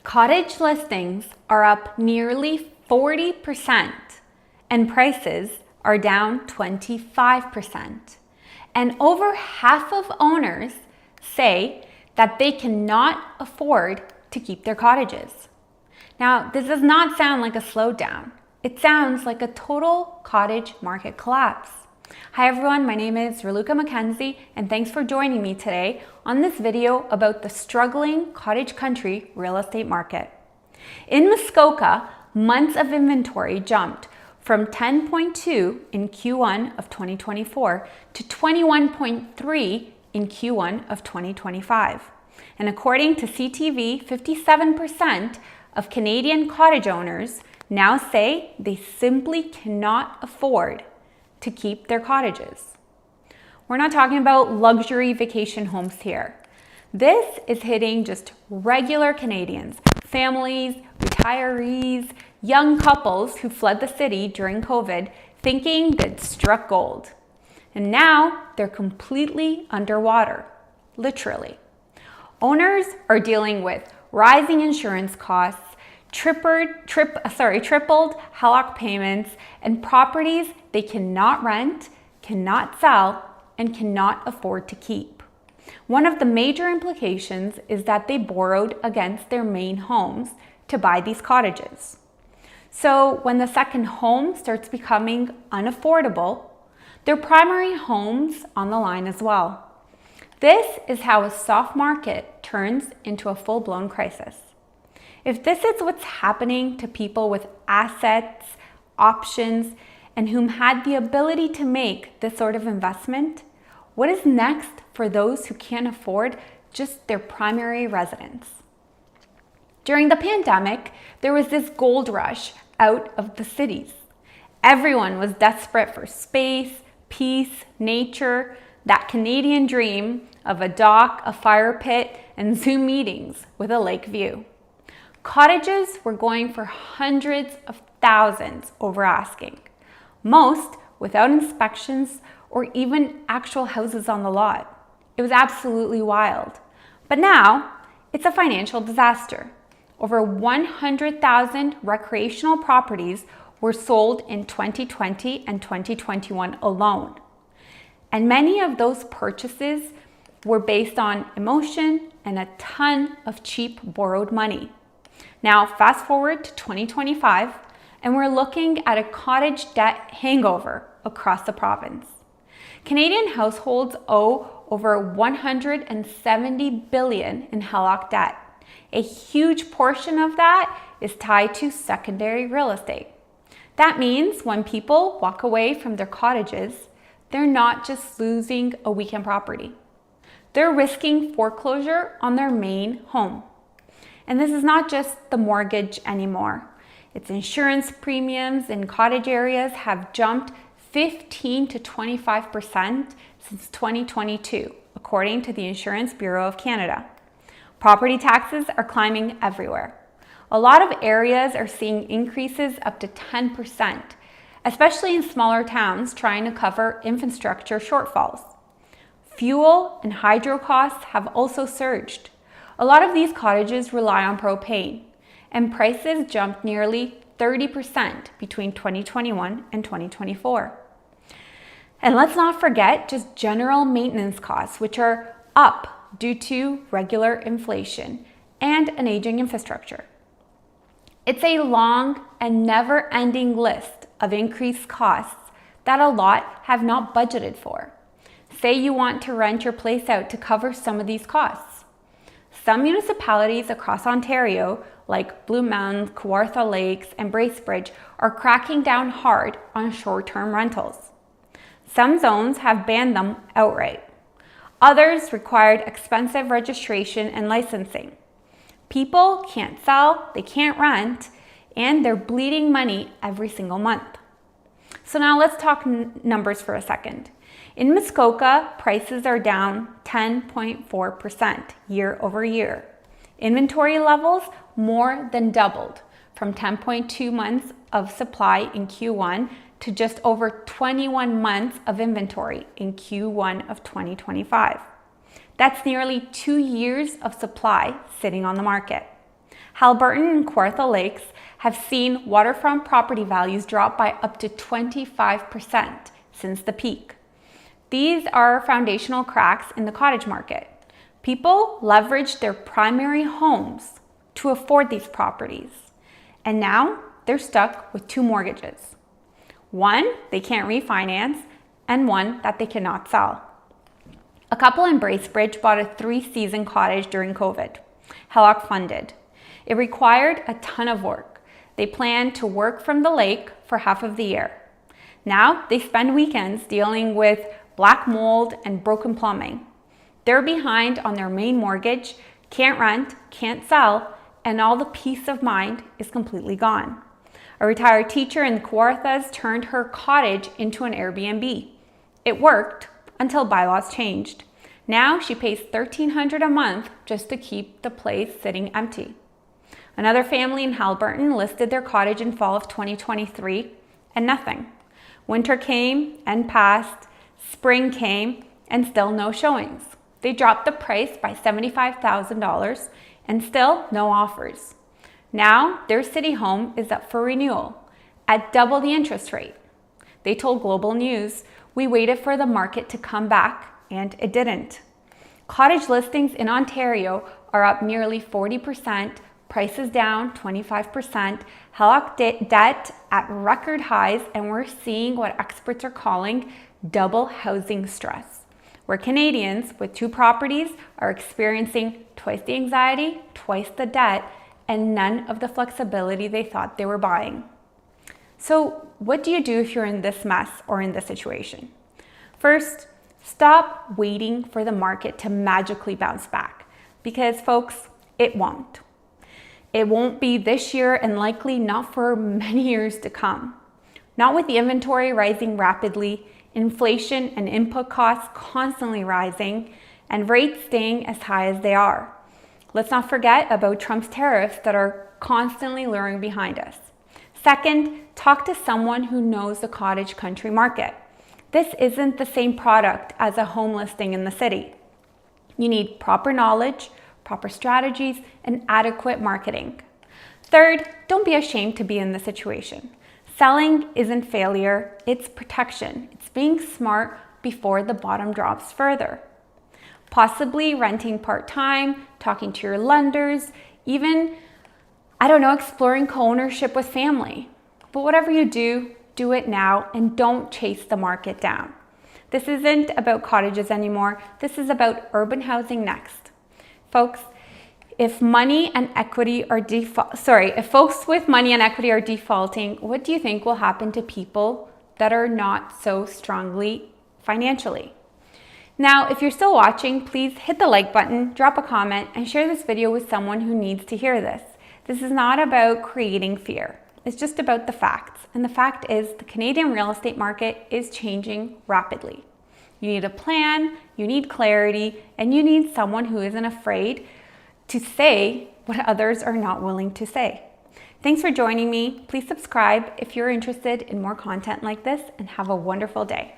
Cottage listings are up nearly 40% and prices are down 25%. And over half of owners say that they cannot afford to keep their cottages. Now, this does not sound like a slowdown. It sounds like a total cottage market collapse. Hi everyone, my name is Raluca Mackenzie and thanks for joining me today on this video about the struggling cottage country real estate market. In Muskoka, months of inventory jumped from 10.2 in Q1 of 2024 to 21.3 in Q1 of 2025. And according to CTV, 57% of Canadian cottage owners now say they simply cannot afford to keep their cottages. We're not talking about luxury vacation homes here. This is hitting just regular Canadians, families, retirees, young couples who fled the city during COVID thinking they'd struck gold. And now they're completely underwater, literally. Owners are dealing with rising insurance costs, tripled HELOC payments, and properties they cannot rent, cannot sell, and cannot afford to keep. One of the major implications is that they borrowed against their main homes to buy these cottages. So when the second home starts becoming unaffordable, their primary home's on the line as well. This is how a soft market turns into a full-blown crisis. If this is what's happening to people with assets, options, and whom had the ability to make this sort of investment, what is next for those who can't afford just their primary residence? During the pandemic, there was this gold rush out of the cities. Everyone was desperate for space, peace, nature, that Canadian dream of a dock, a fire pit, and Zoom meetings with a lake view. Cottages were going for hundreds of thousands over asking, most without inspections or even actual houses on the lot. It was absolutely wild. But now it's a financial disaster. Over 100,000 recreational properties were sold in 2020 and 2021 alone. And many of those purchases were based on emotion and a ton of cheap borrowed money. Now, fast forward to 2025, and we're looking at a cottage debt hangover across the province. Canadian households owe over $170 billion in HELOC debt. A huge portion of that is tied to secondary real estate. That means when people walk away from their cottages, they're not just losing a weekend property. They're risking foreclosure on their main home. And this is not just the mortgage anymore. Its insurance premiums in cottage areas have jumped 15 to 25% since 2022, according to the Insurance Bureau of Canada. Property taxes are climbing everywhere. A lot of areas are seeing increases up to 10%, especially in smaller towns trying to cover infrastructure shortfalls. Fuel and hydro costs have also surged. A lot of these cottages rely on propane, and prices jumped nearly 30% between 2021 and 2024. And let's not forget just general maintenance costs, which are up due to regular inflation and an aging infrastructure. It's a long and never-ending list of increased costs that a lot have not budgeted for. Say you want to rent your place out to cover some of these costs. Some municipalities across Ontario, like Blue Mountains, Kawartha Lakes, and Bracebridge, are cracking down hard on short-term rentals. Some zones have banned them outright. Others required expensive registration and licensing. People can't sell, they can't rent, and they're bleeding money every single month. So now let's talk numbers for a second. In Muskoka, prices are down 10.4% year over year. Inventory levels more than doubled from 10.2 months of supply in Q1 to just over 21 months of inventory in Q1 of 2025. That's nearly 2 years of supply sitting on the market. Haliburton and Kawartha Lakes have seen waterfront property values drop by up to 25% since the peak. These are foundational cracks in the cottage market. People leveraged their primary homes to afford these properties, and now they're stuck with two mortgages. One they can't refinance, and one that they cannot sell. A couple in Bracebridge bought a 3-season cottage during COVID, HELOC funded. It required a ton of work. They planned to work from the lake for half of the year. Now they spend weekends dealing with black mold and broken plumbing. They're behind on their main mortgage, can't rent, can't sell, and all the peace of mind is completely gone. A retired teacher in the Kawarthas turned her cottage into an Airbnb. It worked until bylaws changed. Now she pays $1,300 a month just to keep the place sitting empty. Another family in Haliburton listed their cottage in fall of 2023 and nothing. Winter came and passed, spring came and still no showings. They dropped the price by $75,000 and still no offers. Now their city home is up for renewal at double the interest rate. They told Global News, "We waited for the market to come back and it didn't." Cottage listings in Ontario are up nearly 40%, prices down 25%, HELOC debt at record highs, and we're seeing what experts are calling double housing stress, where Canadians with 2 properties are experiencing twice the anxiety, twice the debt, and none of the flexibility they thought they were buying. So what do you do if you're in this mess or in this situation? First, stop waiting for the market to magically bounce back, because folks, it won't. It won't be this year and likely not for many years to come. Not with the inventory rising rapidly, inflation and input costs constantly rising, and rates staying as high as they are. Let's not forget about Trump's tariffs that are constantly luring behind us. Second, talk to someone who knows the cottage country market. This isn't the same product as a home listing in the city. You need proper knowledge, proper strategies, and adequate marketing. Third, don't be ashamed to be in the situation. Selling isn't failure, it's protection. It's being smart before the bottom drops further. Possibly renting part-time, talking to your lenders, even, exploring co-ownership with family. But whatever you do, do it now and don't chase the market down. This isn't about cottages anymore. This is about urban housing next. Folks, if folks with money and equity are defaulting, what do you think will happen to people that are not so strongly financially? Now, if you're still watching, please hit the like button, drop a comment, and share this video with someone who needs to hear this. This is not about creating fear. It's just about the facts. And the fact is the Canadian real estate market is changing rapidly. You need a plan, you need clarity, and you need someone who isn't afraid to say what others are not willing to say. Thanks for joining me. Please subscribe if you're interested in more content like this, and have a wonderful day.